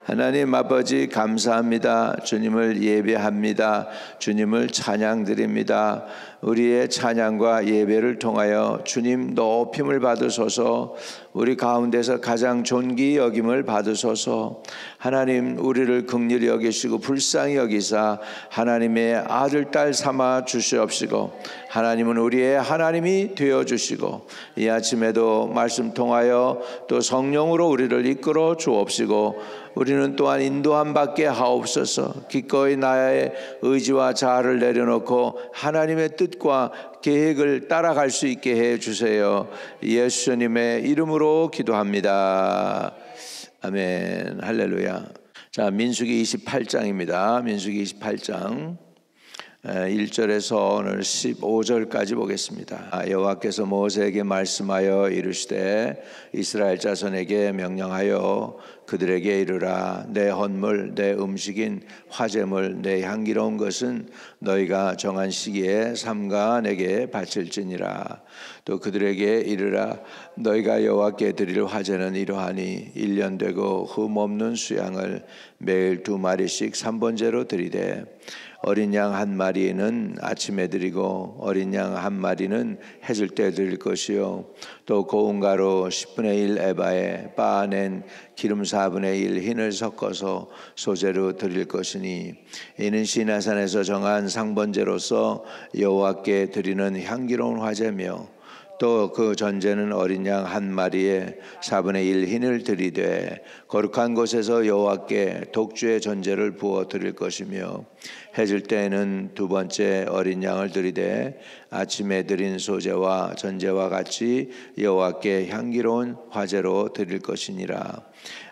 하나님 아버지 감사합니다. 주님을 예배합니다. 주님을 찬양드립니다. 우리의 찬양과 예배를 통하여 주님 높임을 받으소서. 우리 가운데서 가장 존귀 여김을 받으소서. 하나님 우리를 긍휼히 여기시고 불쌍히 여기사 하나님의 아들 딸 삼아 주시옵시고, 하나님은 우리의 하나님이 되어주시고, 이 아침에도 말씀 통하여 또 성령으로 우리를 이끌어 주옵시고, 우리는 또한 인도함 받게 하옵소서. 기꺼이 나의 의지와 자아를 내려놓고 하나님의 뜻과 계획을 따라갈 수 있게 해주세요. 예수님의 이름으로 기도합니다. 아멘. 할렐루야. 자, 민수기 28장입니다. 민수기 28장 1절에서 오늘 15절까지 보겠습니다. 여호와께서 모세에게 말씀하여 이르시되 이스라엘 자손에게 명령하여 그들에게 이르라. 내 헌물 내 음식인 화제물 내 향기로운 것은 너희가 정한 시기에 삼가 내게 바칠지니라. 또 그들에게 이르라. 너희가 여호와께 드릴 화제는 이러하니 1년 되고 흠 없는 수양을 매일 2마리씩 3번째로 드리되, 어린 양 1마리는 아침에 드리고 어린 양 1마리는 해질 때 드릴 것이요, 또 고운 가루 10분의 1 에바에 빻아낸 기름 4분의 1 흰을 섞어서 소재로 드릴 것이니, 이는 시내산에서 정한 상번제로서 여호와께 드리는 향기로운 화제며, 또 그 전제는 어린 양 1마리에 4분의 1 흰을 드리되 거룩한 곳에서 여호와께 독주의 전제를 부어 드릴 것이며, 해질 때에는 2번째 어린 양을 드리되 아침에 드린 소제와 전제와 같이 여호와께 향기로운 화제로 드릴 것이니라.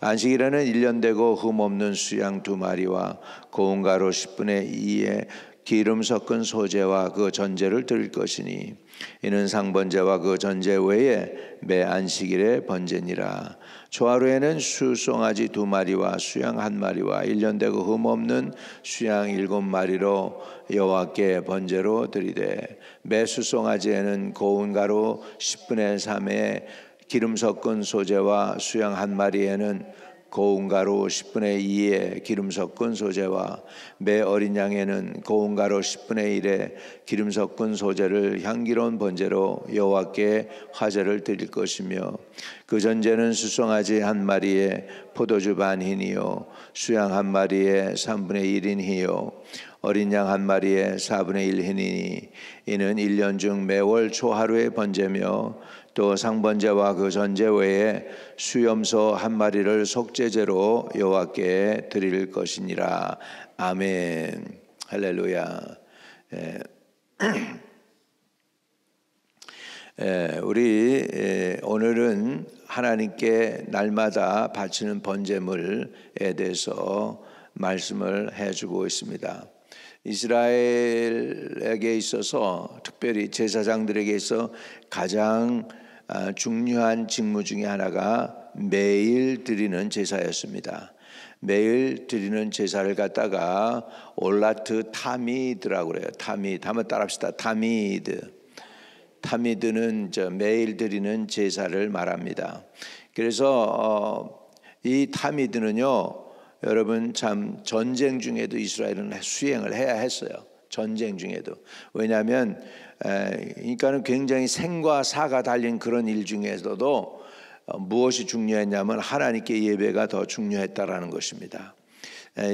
안식일에는 1년 되고 흠 없는 수양 2마리와 고운 가루 10분의 2에 기름 섞은 소제와 그 전제를 드릴 것이니, 이는 상번제와 그 전제 외에 매 안식일의 번제니라. 초하루에는 수송아지 2마리와 수양 1마리와 1년 되고 흠 없는 수양 7마리로 여호와께 번제로 드리되, 매 수송아지에는 고운 가루 10분의 3에 기름 섞은 소제와 수양 1마리에는 고운 가루 10분의 2에 기름 섞은 소제와 매 어린 양에는 고운 가루 10분의 1에 기름 섞은 소제를 향기로운 번제로 여호와께 화제를 드릴 것이며, 그 전제는 수송아지 1마리에 포도주 반 흰이요, 수양 1마리에 3분의 1인 희요, 어린 양 1마리에 4분의 1 흰이니, 이는 1년 중 매월 초하루의 번제며, 또 상번제와 그 전제 외에 수염소 1마리를 속죄제로 여호와께 드릴 것이니라. 아멘. 할렐루야. 우리 오늘은 하나님께 날마다 바치는 번제물에 대해서 말씀을 해주고 있습니다. 이스라엘에게 있어서, 특별히 제사장들에게 있어 가장 중요한 직무 중에 하나가 매일 드리는 제사였습니다. 매일 드리는 제사를 갖다가 올라트 타미드라고 그래요. 타미드 한번 따라합시다. 타미드는 매일 드리는 제사를 말합니다. 그래서 이 타미드는요, 여러분 참 전쟁 중에도 이스라엘은 수행을 해야 했어요. 전쟁 중에도. 왜냐하면 그러니까는 굉장히 생과 사가 달린 그런 일 중에서도 무엇이 중요했냐면 하나님께 예배가 더 중요했다라는 것입니다.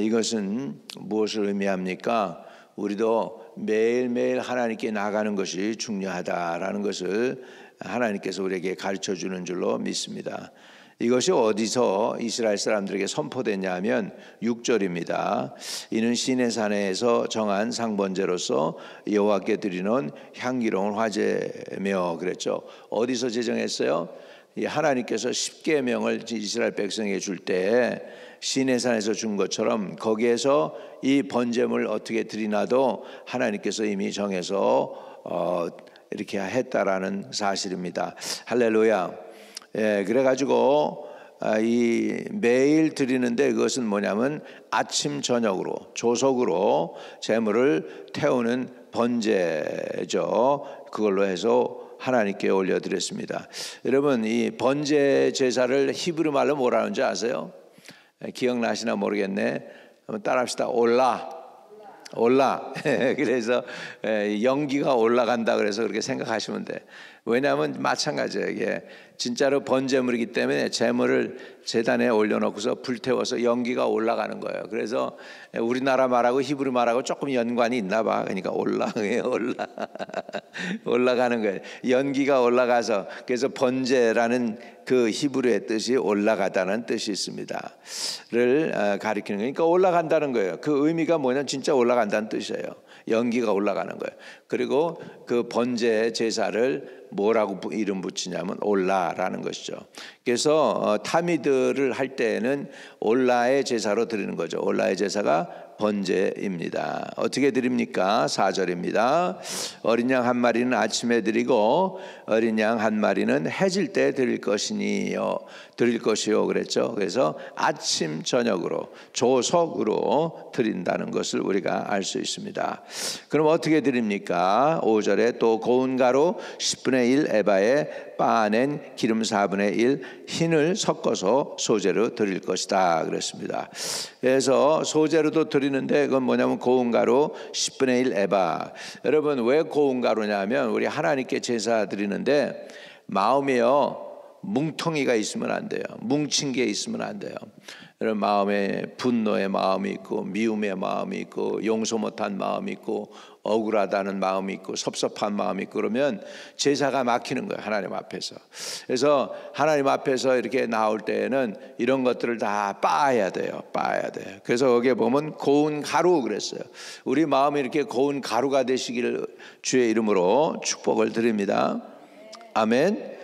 이것은 무엇을 의미합니까? 우리도 매일매일 하나님께 나가는 것이 중요하다라는 것을 하나님께서 우리에게 가르쳐 주는 줄로 믿습니다. 이것이 어디서 이스라엘 사람들에게 선포됐냐 하면 6절입니다. 이는 시내산에서 정한 상번제로서 여호와께 드리는 향기로운 화제며 그랬죠. 어디서 제정했어요? 하나님께서 10계명을 이스라엘 백성에게 줄 때 시내산에서 준 것처럼 거기에서 이 번제물 어떻게 드리나도 하나님께서 이미 정해서 이렇게 했다라는 사실입니다. 할렐루야. 그래가지고 이 매일 드리는데 그것은 뭐냐면 아침 저녁으로 조석으로 제물을 태우는 번제죠. 그걸로 해서 하나님께 올려드렸습니다. 여러분, 이 번제 제사를 히브리 말로 뭐라 하는지 아세요? 기억나시나 모르겠네. 한번 따라합시다. 올라. 그래서 연기가 올라간다 그래서 그렇게 생각하시면 돼. 왜냐하면 마찬가지예요. 이게 진짜로 번제물이기 때문에 제물을 제단에 올려놓고서 불태워서 연기가 올라가는 거예요. 그래서 우리나라 말하고 히브리 말하고 조금 연관이 있나 봐. 그러니까 올라가는 거예요. 연기가 올라가서, 그래서 번제라는 그 히브리의 뜻이 올라가다는 뜻이 있습니다.를 가리키는 거예요. 그러니까 올라간다는 거예요. 그 의미가 뭐냐면 진짜 올라간다는 뜻이에요. 연기가 올라가는 거예요. 그리고 그 번제 제사를 뭐라고 이름 붙이냐면 올라라는 것이죠. 그래서 타미드를 할 때에는 올라의 제사로 드리는 거죠. 올라의 제사가 번제입니다. 어떻게 드립니까? 4절입니다. 어린 양 한 마리는 아침에 드리고 어린 양 한 마리는 해질 때 드릴 것이요 그랬죠. 그래서 아침 저녁으로 조석으로 드린다는 것을 우리가 알 수 있습니다. 그럼 어떻게 드립니까? 5절에 또 고운 가루 10분의 1 에바에 빻아낸 기름 4분의 1 흰을 섞어서 소재로 드릴 것이다 그랬습니다. 그래서 소재로도 드리는데 그건 뭐냐면 고운 가루 10분의 1 에바. 여러분 왜 고운 가루냐면 우리 하나님께 제사 드리는데 마음이요 뭉텅이가 있으면 안 돼요. 뭉친 게 있으면 안 돼요. 여러분 마음에 분노의 마음이 있고 미움의 마음이 있고 용서 못한 마음이 있고 억울하다는 마음이 있고 섭섭한 마음이 있고 그러면 제사가 막히는 거예요. 하나님 앞에서. 그래서 하나님 앞에서 이렇게 나올 때에는 이런 것들을 다 빻아야 돼요. 그래서 거기에 보면 고운 가루 그랬어요. 우리 마음이 이렇게 고운 가루가 되시기를 주의 이름으로 축복을 드립니다. 아멘.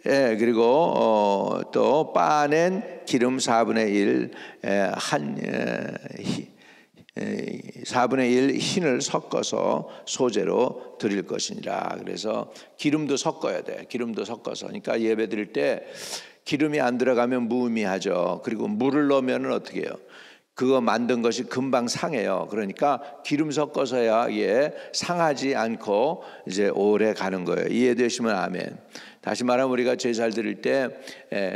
예, 그리고 또 빻아낸 기름 4분의 1 4분의 1 흰을 섞어서 소재로 드릴 것이니라. 그래서 기름도 섞어야 돼. 기름도 섞어서. 그러니까 예배 드릴 때 기름이 안 들어가면 무의미하죠. 그리고 물을 넣으면 어떻게 해요? 그거 만든 것이 금방 상해요. 그러니까 기름 섞어서야 상하지 않고 이제 오래 가는 거예요. 이해되시면 아멘. 다시 말하면 우리가 제사를 드릴 때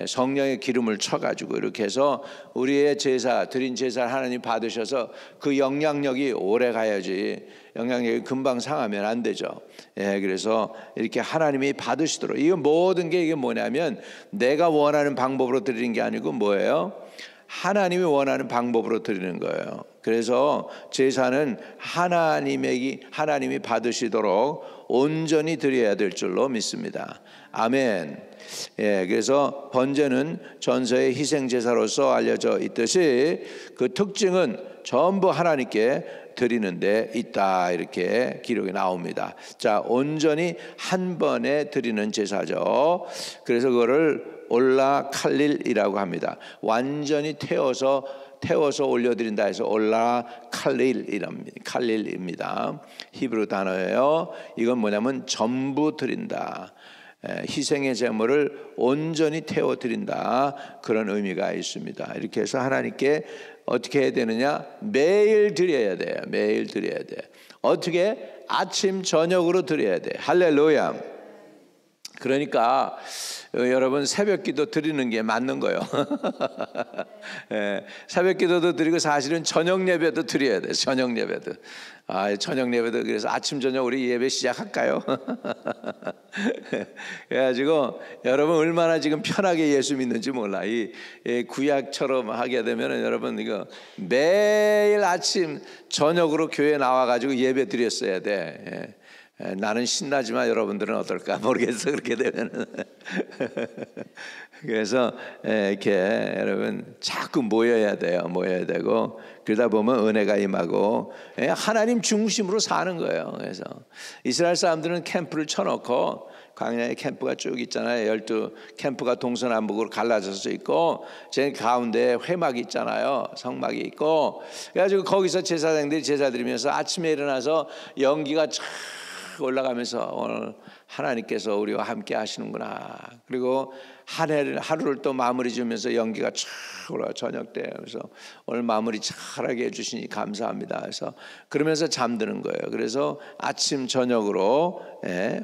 성령의 기름을 쳐가지고 이렇게 해서 우리의 제사 드린 제사를 하나님 받으셔서 그 영향력이 오래 가야지 영향력이 금방 상하면 안 되죠. 그래서 이렇게 하나님이 받으시도록 이거 모든 게 이게 뭐냐면 내가 원하는 방법으로 드리는 게 아니고 뭐예요? 하나님이 원하는 방법으로 드리는 거예요. 그래서 제사는 하나님이 받으시도록 온전히 드려야 될 줄로 믿습니다. 아멘. 그래서 번제는 전서의 희생 제사로서 알려져 있듯이 그 특징은 전부 하나님께 드리는 데 있다 이렇게 기록이 나옵니다. 자, 온전히 한 번에 드리는 제사죠. 그래서 그거를 올라 칼릴이라고 합니다. 완전히 태워서 올려드린다 해서 올라 칼릴입니다. 히브리 단어예요. 이건 뭐냐면 전부 드린다. 희생의 제물을 온전히 태워 드린다. 그런 의미가 있습니다. 이렇게 해서 하나님께 어떻게 해야 되느냐? 매일 드려야 돼요. 매일 드려야 돼. 어떻게? 아침 저녁으로 드려야 돼. 할렐루야. 그러니까 여러분 새벽기도 드리는 게 맞는 거예요. 새벽기도도 드리고 사실은 저녁 예배도 드려야 돼요. 저녁 예배도. 저녁 예배도 그래서 아침 저녁 우리 예배 시작할까요? 그래가지고 여러분 얼마나 지금 편하게 예수 믿는지 몰라. 이 구약처럼 하게 되면 여러분 이거 매일 아침 저녁으로 교회 나와가지고 예배 드렸어야 돼. 나는 신나지만 여러분들은 어떨까 모르겠어. 그렇게 되면은 그래서 이렇게 여러분 자꾸 모여야 돼요. 모여야 되고 그러다 보면 은혜가 임하고 하나님 중심으로 사는 거예요. 그래서 이스라엘 사람들은 캠프를 쳐놓고 광야에 캠프가 쭉 있잖아요. 12 캠프가 동서남북으로 갈라져서 있고 제 가운데 회막이 있잖아요. 성막이 있고 그래가지고 거기서 제사장들이 제사 드리면서 아침에 일어나서 연기가 쫙 올라가면서 오늘 하나님께서 우리와 함께 하시는구나. 그리고 하루를 또 마무리 지으면서 연기가 쫙 올라가 저녁 때 그래서 오늘 마무리 잘하게 해주시니 감사합니다. 그래서 그러면서 잠드는 거예요. 그래서 아침 저녁으로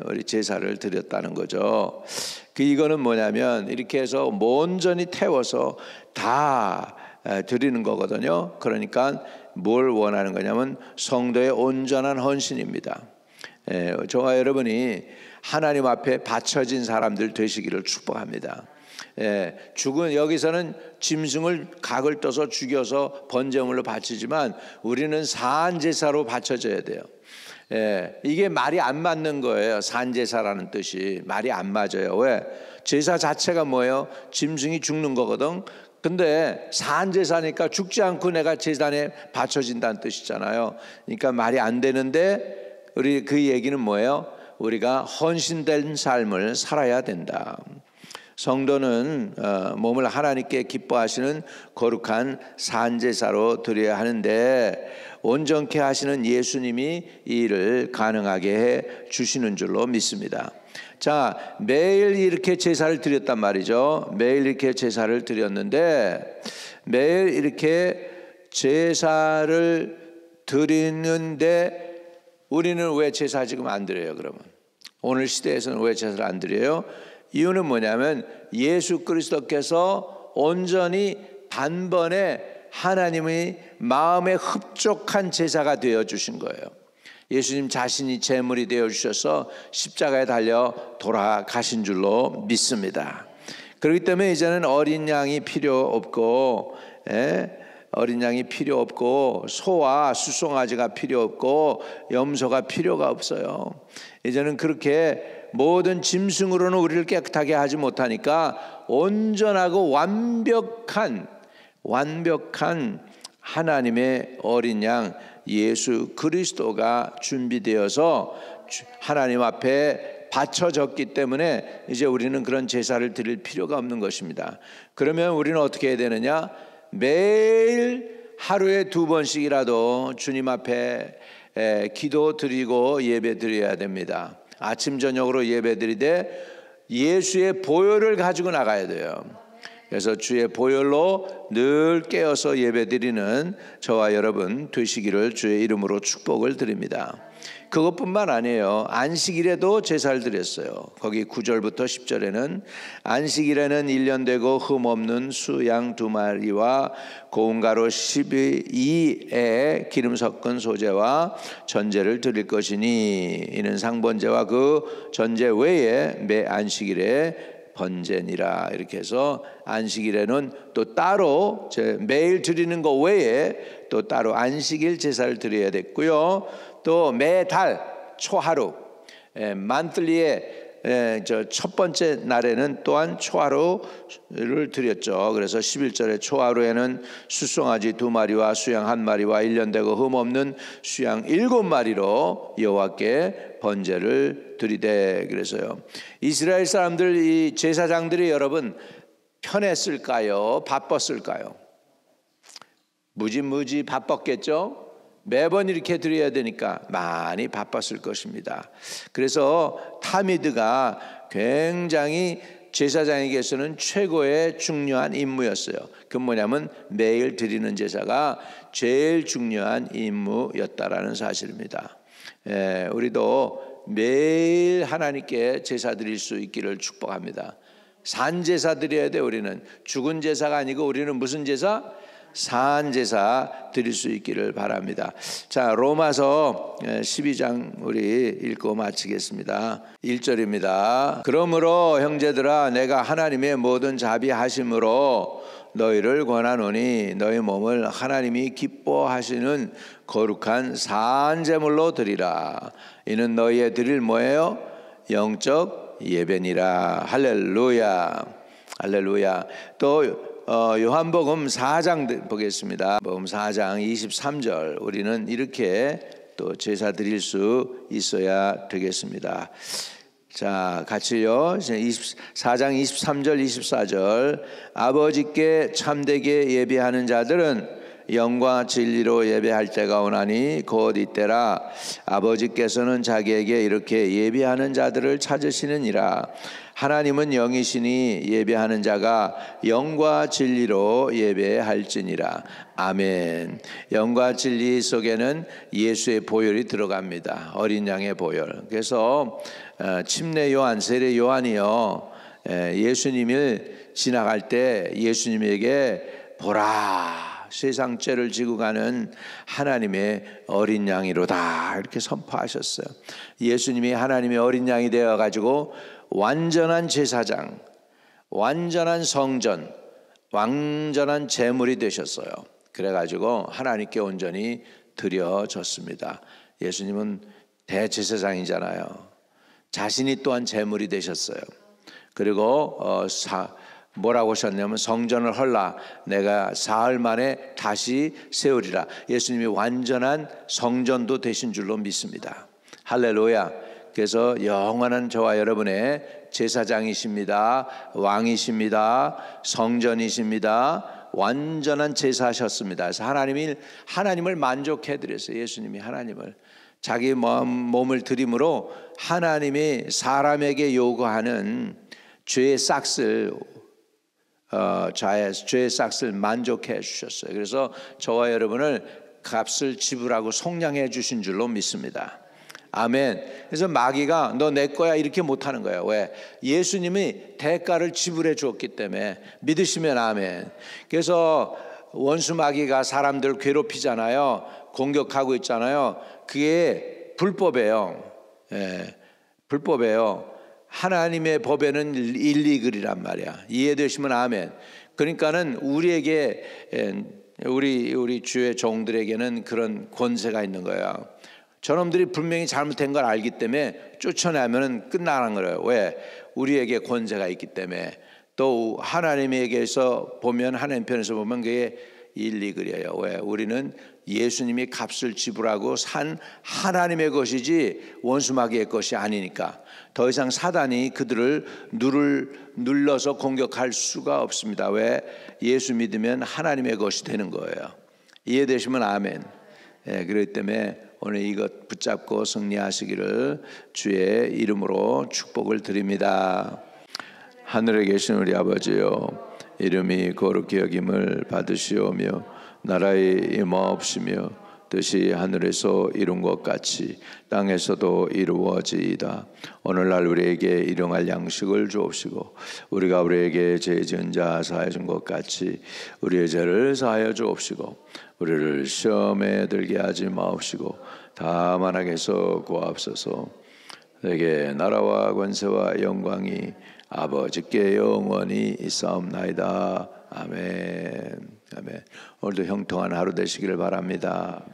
우리 제사를 드렸다는 거죠. 이거는 뭐냐면 이렇게 해서 온전히 태워서 다 드리는 거거든요. 그러니까 뭘 원하는 거냐면 성도의 온전한 헌신입니다. 저와 여러분이 하나님 앞에 바쳐진 사람들 되시기를 축복합니다. 죽은 여기서는 짐승을 각을 떠서 죽여서 번제물로 바치지만 우리는 산제사로 바쳐져야 돼요. 이게 말이 안 맞는 거예요. 산제사라는 뜻이 말이 안 맞아요. 왜? 제사 자체가 뭐예요? 짐승이 죽는 거거든. 근데 산제사니까 죽지 않고 내가 제단에 바쳐진다는 뜻이잖아요. 그러니까 말이 안 되는데 우리 그 얘기는 뭐예요? 우리가 헌신된 삶을 살아야 된다. 성도는 몸을 하나님께 기뻐하시는 거룩한 산제사로 드려야 하는데 온전케 하시는 예수님이 이 일을 가능하게 해 주시는 줄로 믿습니다. 자, 매일 이렇게 제사를 드렸단 말이죠. 매일 이렇게 제사를 드렸는데 매일 이렇게 제사를 드리는데 우리는 왜 제사 지금 안 드려요? 그러면 오늘 시대에서는 왜 제사를 안 드려요? 이유는 뭐냐면 예수 그리스도께서 온전히 단번에 하나님의 마음에 흡족한 제사가 되어 주신 거예요. 예수님 자신이 제물이 되어 주셔서 십자가에 달려 돌아가신 줄로 믿습니다. 그렇기 때문에 이제는 어린 양이 필요 없고 어린 양이 필요 없고 소와 수송아지가 필요 없고 염소가 필요가 없어요. 이제는 그렇게 모든 짐승으로는 우리를 깨끗하게 하지 못하니까 온전하고 완벽한 하나님의 어린 양 예수 그리스도가 준비되어서 하나님 앞에 바쳐졌기 때문에 이제 우리는 그런 제사를 드릴 필요가 없는 것입니다. 그러면 우리는 어떻게 해야 되느냐? 매일 하루에 2번씩이라도 주님 앞에 기도 드리고 예배 드려야 됩니다. 아침 저녁으로 예배 드리되 예수의 보혈을 가지고 나가야 돼요. 그래서 주의 보혈로 늘 깨어서 예배 드리는 저와 여러분 되시기를 주의 이름으로 축복을 드립니다. 그것뿐만 아니에요. 안식일에도 제사를 드렸어요. 거기 9절부터 10절에는 안식일에는 1년 되고 흠 없는 수양 2마리와 고운 가루 12에 기름 섞은 소제와 전제를 드릴 것이니 이는 상번제와 그 전제 외에 매 안식일에 번제니라. 이렇게 해서 안식일에는 또 따로 매일 드리는 거 외에 또 따로 안식일 제사를 드려야 됐고요. 또 매달 초하루 만틀리의 첫 번째 날에는 또한 초하루를 드렸죠. 그래서 11절에 초하루에는 수송아지 2마리와 수양 1마리와 1년 되고 흠 없는 수양 7마리로 여호와께 번제를 드리되. 그래서요, 이스라엘 사람들 이 제사장들이 여러분 편했을까요? 바빴을까요? 무지 바빴겠죠? 매번 이렇게 드려야 되니까 많이 바빴을 것입니다. 그래서 타미드가 굉장히 제사장에게서는 최고의 중요한 임무였어요. 그 뭐냐면 매일 드리는 제사가 제일 중요한 임무였다라는 사실입니다. 우리도 매일 하나님께 제사 드릴 수 있기를 축복합니다. 산제사 드려야 돼. 우리는 죽은 제사가 아니고 우리는 무슨 제사? 산제사 드릴 수 있기를 바랍니다. 자, 로마서 12장 우리 읽고 마치겠습니다. 1절입니다. 그러므로 형제들아 내가 하나님의 모든 자비하심으로 너희를 권하노니 너희 몸을 하나님이 기뻐하시는 거룩한 산제물로 드리라. 이는 너희의 드릴 뭐예요? 영적 예배니라. 할렐루야. 할렐루야. 또 요한복음 4장 보겠습니다. 복음 4장 23절 우리는 이렇게 또 제사 드릴 수 있어야 되겠습니다. 자, 같이요. 4장 23절 24절 아버지께 참되게 예배하는 자들은 영과 진리로 예배할 때가 오나니 곧 이때라. 아버지께서는 자기에게 이렇게 예배하는 자들을 찾으시느니라. 하나님은 영이시니 예배하는 자가 영과 진리로 예배할지니라. 아멘. 영과 진리 속에는 예수의 보혈이 들어갑니다. 어린 양의 보혈. 그래서 침례 요한, 세례 요한이요, 예수님을 지나갈 때 예수님에게 보라 세상 죄를 지고 가는 하나님의 어린 양이로다 이렇게 선포하셨어요. 예수님이 하나님의 어린 양이 되어 가지고 완전한 제사장, 완전한 성전, 완전한 제물이 되셨어요. 그래 가지고 하나님께 온전히 드려졌습니다. 예수님은 대제사장이잖아요. 자신이 또한 제물이 되셨어요. 그리고 뭐라고 하셨냐면 성전을 헐라 내가 사흘 만에 다시 세우리라. 예수님이 완전한 성전도 되신 줄로 믿습니다. 할렐루야. 그래서 영원한 저와 여러분의 제사장이십니다. 왕이십니다. 성전이십니다. 완전한 제사하셨습니다. 그래서 하나님을 만족해 드렸어요. 예수님이 하나님을 자기 몸을 드림으로 하나님이 사람에게 요구하는 죄의 싹을 만족해 주셨어요. 그래서 저와 여러분을 값을 지불하고 속량해 주신 줄로 믿습니다. 아멘. 그래서 마귀가 너 내 거야 이렇게 못하는 거예요. 왜? 예수님이 대가를 지불해 주었기 때문에. 믿으시면 아멘. 그래서 원수 마귀가 사람들 괴롭히잖아요. 공격하고 있잖아요. 그게 불법이에요. 불법이에요. 하나님의 법에는 일리글이란 말이야. 이해되시면 아멘. 그러니까는 우리에게 우리 주의 종들에게는 그런 권세가 있는 거예요. 저놈들이 분명히 잘못된 걸 알기 때문에 쫓아내면 끝나는 거예요. 왜? 우리에게 권세가 있기 때문에. 또 하나님에게서 보면 하나님 편에서 보면 그게 일리글이에요. 왜? 우리는 예수님이 값을 지불하고 산 하나님의 것이지 원수마귀의 것이 아니니까. 더 이상 사단이 그들을 눌러서 공격할 수가 없습니다. 왜? 예수 믿으면 하나님의 것이 되는 거예요. 이해되시면 아멘. 그렇기 때문에 오늘 이것 붙잡고 승리하시기를 주의 이름으로 축복을 드립니다. 하늘에 계신 우리 아버지요, 이름이 거룩히 여김을 받으시오며 나라의 임하옵시며 뜻이 하늘에서 이룬 것 같이 땅에서도 이루어지이다. 오늘날 우리에게 일용할 양식을 주옵시고 우리가 우리에게 죄 지은 자 사하여 준 것 같이 우리의 죄를 사하여 주옵시고 우리를 시험에 들게 하지 마옵시고 다만 악에서 구하옵소서. 내게 나라와 권세와 영광이 아버지께 영원히 있사옵나이다. 아멘. 아멘. 오늘도 형통한 하루 되시기를 바랍니다.